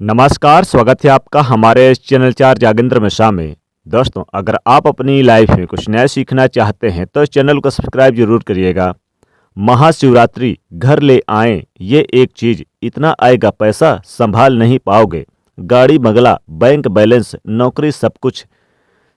नमस्कार, स्वागत है आपका हमारे इस चैनल 4 जागेंद्र मिश्रा में। दोस्तों, अगर आप अपनी लाइफ में कुछ नया सीखना चाहते हैं तो इस चैनल को सब्सक्राइब जरूर करिएगा। महाशिवरात्रि घर ले आए, ये एक चीज, इतना आएगा पैसा संभाल नहीं पाओगे। गाड़ी बंगला, बैंक बैलेंस, नौकरी, सब कुछ।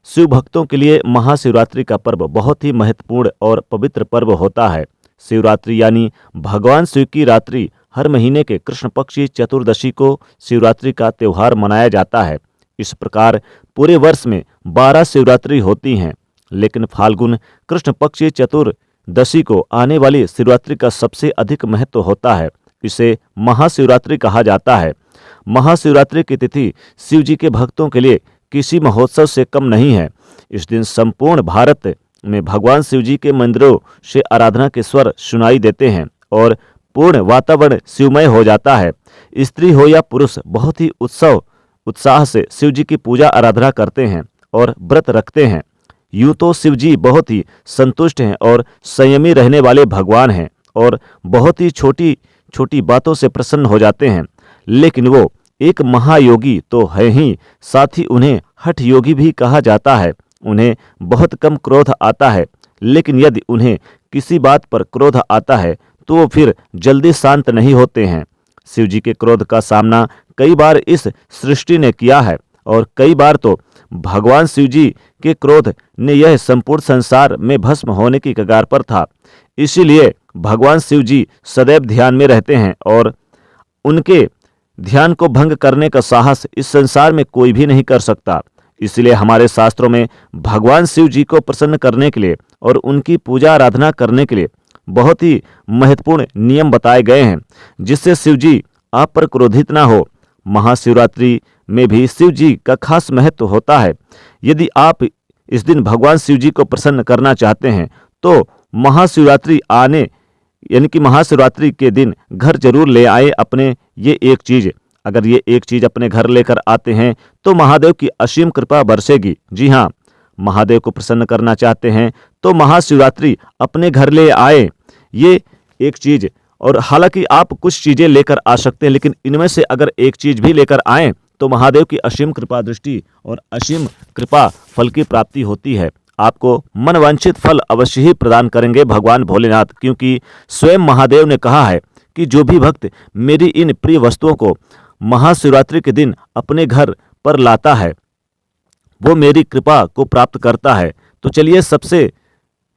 शिव भक्तों के लिए महाशिवरात्रि का पर्व बहुत ही महत्वपूर्ण और पवित्र पर्व होता है। शिवरात्रि यानी भगवान शिव की रात्रि। हर महीने के कृष्ण पक्षी चतुर्दशी को शिवरात्रि का त्यौहार मनाया जाता है। इस प्रकार पूरे वर्ष में 12 शिवरात्रि होती हैं, लेकिन फाल्गुन कृष्ण पक्षी चतुर्दशी को आने वाली शिवरात्रि का सबसे अधिक महत्व होता है। इसे महाशिवरात्रि कहा जाता है। महाशिवरात्रि की तिथि शिव जी के भक्तों के लिए किसी महोत्सव से कम नहीं है। इस दिन संपूर्ण भारत में भगवान शिव जी के मंदिरों से आराधना के स्वर सुनाई देते हैं और पूर्ण वातावरण शिवमय हो जाता है। स्त्री हो या पुरुष बहुत ही उत्साह से शिव जी की पूजा आराधना करते हैं और व्रत रखते हैं। यूं तो शिव जी बहुत ही संतुष्ट हैं और संयमी रहने वाले भगवान हैं और बहुत ही छोटी छोटी बातों से प्रसन्न हो जाते हैं, लेकिन वो एक महायोगी तो है ही, साथ ही उन्हें हठ योगी भी कहा जाता है। उन्हें बहुत कम क्रोध आता है, लेकिन यदि उन्हें किसी बात पर क्रोध आता है तो वो फिर जल्दी शांत नहीं होते हैं। शिव जी के क्रोध का सामना कई बार इस सृष्टि ने किया है और कई बार तो भगवान शिव जी के क्रोध ने यह संपूर्ण संसार में भस्म होने की कगार पर था। इसीलिए भगवान शिव जी सदैव ध्यान में रहते हैं और उनके ध्यान को भंग करने का साहस इस संसार में कोई भी नहीं कर सकता। इसलिए हमारे शास्त्रों में भगवान शिव जी को प्रसन्न करने के लिए और उनकी पूजा आराधना करने के लिए बहुत ही महत्वपूर्ण नियम बताए गए हैं, जिससे शिव जी आप पर क्रोधित ना हो। महाशिवरात्रि में भी शिव जी का खास महत्व होता है। यदि आप इस दिन भगवान शिव जी को प्रसन्न करना चाहते हैं तो महाशिवरात्रि महाशिवरात्रि के दिन घर जरूर ले आए अपने ये एक चीज। अगर ये एक चीज अपने घर लेकर आते हैं तो महादेव की असीम कृपा बरसेगी। जी हाँ, महादेव को प्रसन्न करना चाहते हैं तो महाशिवरात्रि अपने घर ले आए ये एक चीज। और हालांकि आप कुछ चीजें लेकर आ सकते हैं, लेकिन इनमें से अगर एक चीज भी लेकर आए तो महादेव की असीम कृपा दृष्टि और असीम कृपा फल की प्राप्ति होती है। आपको मनवांछित फल अवश्य ही प्रदान करेंगे भगवान भोलेनाथ, क्योंकि स्वयं महादेव ने कहा है कि जो भी भक्त मेरी इन प्रिय वस्तुओं को महाशिवरात्रि के दिन अपने घर पर लाता है वो मेरी कृपा को प्राप्त करता है। तो चलिए सबसे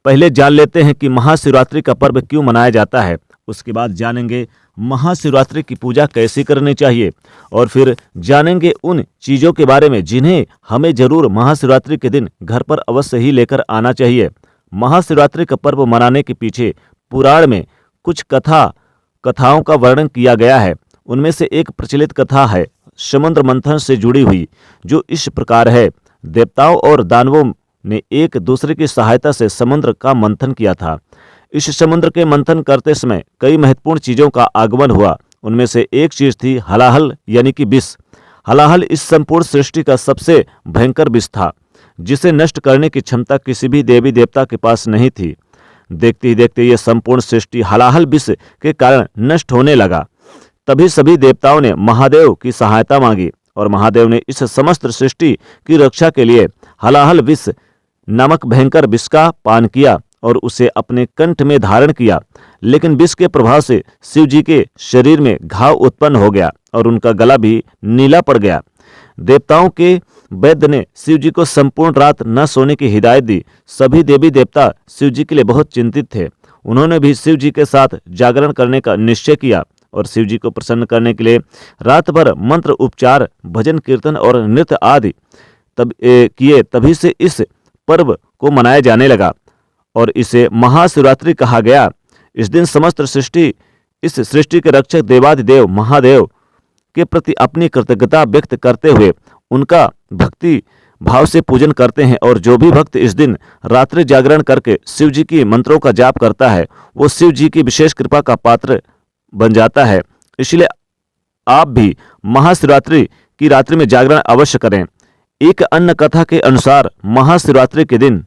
पहले जान लेते हैं कि महाशिवरात्रि का पर्व क्यों मनाया जाता है। उसके बाद जानेंगे महाशिवरात्रि की पूजा कैसे करनी चाहिए और फिर जानेंगे उन चीज़ों के बारे में जिन्हें हमें जरूर महाशिवरात्रि के दिन घर पर अवश्य ही लेकर आना चाहिए। महाशिवरात्रि का पर्व मनाने के पीछे पुराण में कुछ कथाओं का वर्णन किया गया है। उनमें से एक प्रचलित कथा है समुद्र मंथन से जुड़ी हुई, जो इस प्रकार है। देवताओं और दानवों ने एक दूसरे की सहायता से समुद्र का मंथन किया था। इस समुद्र के मंथन करते समय कई महत्वपूर्ण चीजों का आगमन हुआ। उनमें से एक चीज थी हलाहल यानी कि विष। हलाहल इस संपूर्ण सृष्टि का सबसे भयंकर विष था, जिसे नष्ट करने की क्षमता किसी भी देवी देवता के पास नहीं थी। देखते ही देखते ये संपूर्ण सृष्टि हलाहल विष के कारण नष्ट होने लगा। तभी सभी देवताओं ने महादेव की सहायता मांगी और महादेव ने इस समस्त सृष्टि की रक्षा के लिए हलाहल विष नामक भयंकर विष का पान किया और उसे अपने कंठ में धारण किया। लेकिन विष के प्रभाव से शिव जी के शरीर में घाव उत्पन्न हो गया और उनका गला भी नीला पड़ गया। देवताओं के वैद्य ने शिव जी को संपूर्ण रात न सोने की हिदायत दी। सभी देवी देवता शिव जी के लिए बहुत चिंतित थे। उन्होंने भी शिव जी के साथ जागरण करने का निश्चय किया और शिव जी को प्रसन्न करने के लिए रात भर मंत्र उपचार, भजन कीर्तन और नृत्य आदि किए। तभी से इस पर्व को मनाया जाने लगा और इसे महाशिवरात्रि कहा गया। इस दिन समस्त इस सृष्टि के रक्षक देवाधिदेव महादेव के प्रति अपनी कृतज्ञता व्यक्त करते हुए उनका भक्ति भाव से पूजन करते हैं। और जो भी भक्त इस दिन रात्रि जागरण करके शिव जी की मंत्रों का जाप करता है वो शिव जी की विशेष कृपा का पात्र बन जाता है। इसलिए आप भी महाशिवरात्रि की रात्रि में जागरण अवश्य करें। एक अन्य कथा के अनुसार महाशिवरात्रि के दिन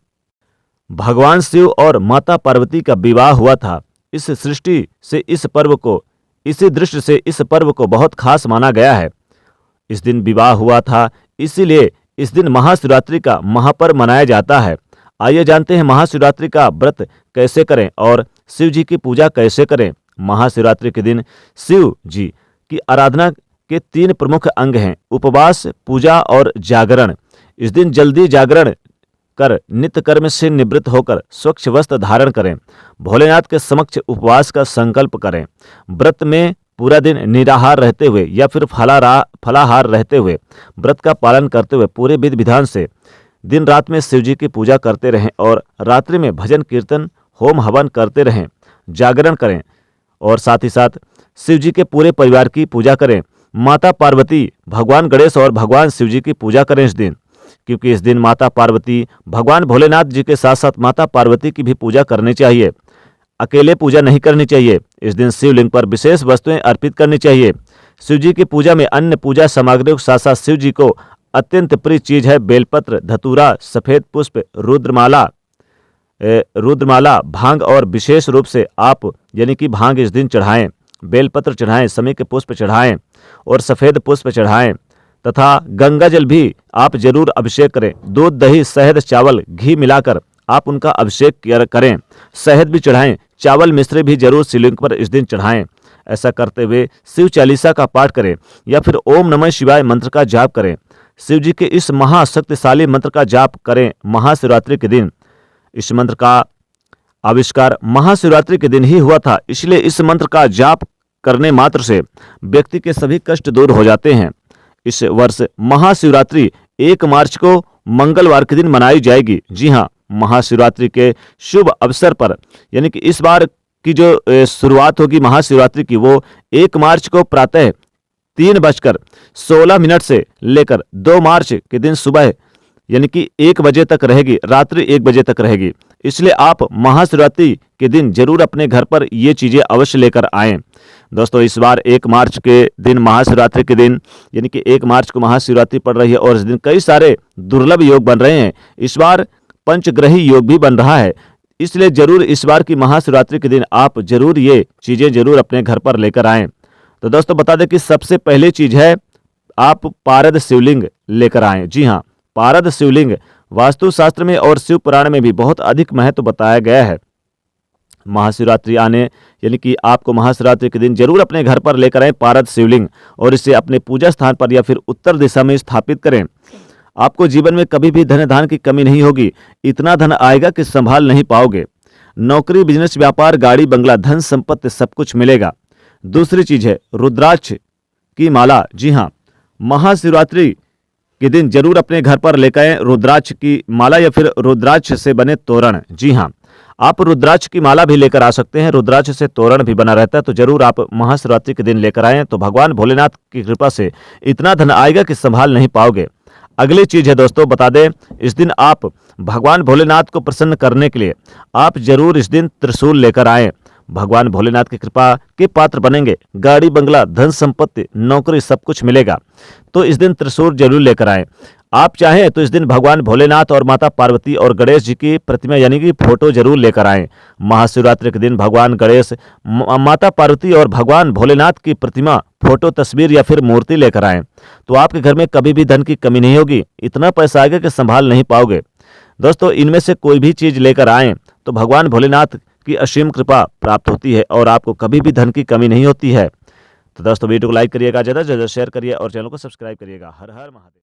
भगवान शिव और माता पार्वती का विवाह हुआ था। इस दृष्टि से इस पर्व को बहुत खास माना गया है। इस दिन विवाह हुआ था, इसीलिए इस दिन महाशिवरात्रि का महापर्व मनाया जाता है। आइए जानते हैं महाशिवरात्रि का व्रत कैसे करें और शिव जी की पूजा कैसे करें। महाशिवरात्रि के दिन शिव जी की आराधना के 3 प्रमुख अंग हैं, उपवास, पूजा और जागरण। इस दिन जल्दी जागरण कर नित्य कर्म से निवृत्त होकर स्वच्छ वस्त्र धारण करें। भोलेनाथ के समक्ष उपवास का संकल्प करें। व्रत में पूरा दिन निराहार रहते हुए या फिर फलाहार रहते हुए व्रत का पालन करते हुए पूरे विधि विधान से दिन रात में शिव जी की पूजा करते रहें और रात्रि में भजन कीर्तन होम हवन करते रहें, जागरण करें और साथ ही साथ शिव जी के पूरे परिवार की पूजा करें। माता पार्वती, भगवान गणेश और भगवान शिव जी की पूजा करें इस दिन, क्योंकि इस दिन माता पार्वती, भगवान भोलेनाथ जी के साथ साथ माता पार्वती की भी पूजा करनी चाहिए। अकेले पूजा नहीं करनी चाहिए। इस दिन शिवलिंग पर विशेष वस्तुएं अर्पित करनी चाहिए। शिव जी की पूजा में अन्य पूजा सामग्रियों के साथ साथ शिव जी को अत्यंत प्रिय चीज है बेलपत्र, धतूरा, सफेद पुष्प, रुद्रमाला, भांग और विशेष रूप से आप यानी कि भांग इस दिन चढ़ाएं, बेलपत्र चढ़ाएं, समी के पुष्प चढ़ाएं और सफेद पुष्प चढ़ाएं तथा गंगा जल भी आप जरूर अभिषेक करें। दूध, दही, शहद, चावल, घी मिलाकर आप उनका अभिषेक करें। शहद भी चढ़ाएं, चावल मिश्री भी जरूर शिवलिंग पर इस दिन चढ़ाएं। ऐसा करते हुए शिव चालीसा का पाठ करें या फिर ओम नमः शिवाय मंत्र का जाप करें। शिव जी के इस महाशक्तिशाली मंत्र का जाप करें महाशिवरात्रि के दिन। इस मंत्र का आविष्कार महाशिवरात्रि के दिन ही हुआ था, इसलिए इस मंत्र का जाप करने मात्र से व्यक्ति के सभी कष्ट दूर हो जाते हैं। इस वर्ष महाशिवरात्रि 1 मार्च को मंगलवार के दिन मनाई जाएगी। जी हाँ, महाशिवरात्रि के शुभ अवसर पर यानी कि इस बार की जो शुरुआत होगी महाशिवरात्रि की वो 1 मार्च को प्रातः 3:16 से लेकर 2 मार्च के दिन सुबह यानी कि 1 बजे तक रहेगी, रात्रि 1 बजे तक रहेगी। इसलिए आप महाशिवरात्रि के दिन जरूर अपने घर पर ये चीज़ें अवश्य लेकर आएं। दोस्तों, इस बार 1 मार्च के दिन महाशिवरात्रि के दिन यानी कि 1 मार्च को महाशिवरात्रि पड़ रही है और इस दिन कई सारे दुर्लभ योग बन रहे हैं। इस बार पंचग्रही योग भी बन रहा है, इसलिए जरूर इस बार की महाशिवरात्रि के दिन आप जरूर ये चीज़ें जरूर अपने घर पर लेकर आएं। तो दोस्तों, बता दें कि सबसे पहली चीज़ है आप पारद शिवलिंग लेकर आएं। जी हाँ, पारद शिवलिंग वास्तुशास्त्र में और शिव पुराण में भी बहुत अधिक महत्व बताया गया है। महाशिवरात्रि आने यानी कि आपको महाशिवरात्रि के दिन जरूर अपने घर पर लेकर आए पारद शिवलिंग और इसे अपने पूजा स्थान पर या फिर उत्तर दिशा में स्थापित करें। आपको जीवन में कभी भी धन धान की कमी नहीं होगी। इतना धन आएगा कि संभाल नहीं पाओगे। नौकरी, बिजनेस, व्यापार, गाड़ी, बंगला, धन संपत्ति सब कुछ मिलेगा। दूसरी चीज है रुद्राक्ष की माला। जी हाँ, महाशिवरात्रि के दिन जरूर अपने घर पर लेकर आए रुद्राक्ष की माला या फिर रुद्राक्ष से बने तोरण। जी हाँ, आप रुद्राक्ष की माला भी लेकर आ सकते हैं। रुद्राक्ष से तोरण भी बना रहता है, तो जरूर आप महाशिवरात्रि के दिन लेकर आएं, तो भगवान भोलेनाथ की कृपा से इतना धन आएगा कि संभाल नहीं पाओगे। अगली चीज है दोस्तों, बता दें इस दिन आप भगवान भोलेनाथ को प्रसन्न करने के लिए आप जरूर इस दिन त्रिशूल लेकर आएं। भगवान भोलेनाथ की कृपा के पात्र बनेंगे। गाड़ी, बंगला, धन संपत्ति, नौकरी सब कुछ मिलेगा। तो इस दिन त्रिशूल जरूर लेकर आएं। आप चाहें तो इस दिन भगवान भोलेनाथ और माता पार्वती और गणेश जी की प्रतिमा यानी कि फोटो जरूर लेकर आएं। महाशिवरात्रि के दिन भगवान गणेश, माता पार्वती और भगवान भोलेनाथ की प्रतिमा, फोटो, तस्वीर या फिर मूर्ति लेकर आएं, तो आपके घर में कभी भी धन की कमी नहीं होगी। इतना पैसा आएगा कि संभाल नहीं पाओगे। दोस्तों, इनमें से कोई भी चीज लेकर आएं तो भगवान भोलेनाथ की असीम कृपा प्राप्त होती है और आपको कभी भी धन की कमी नहीं होती है। तो दोस्तों, वीडियो को लाइक करिएगा, ज़्यादा से ज़्यादा शेयर करिए और चैनल को सब्सक्राइब करिएगा। हर हर महादेव।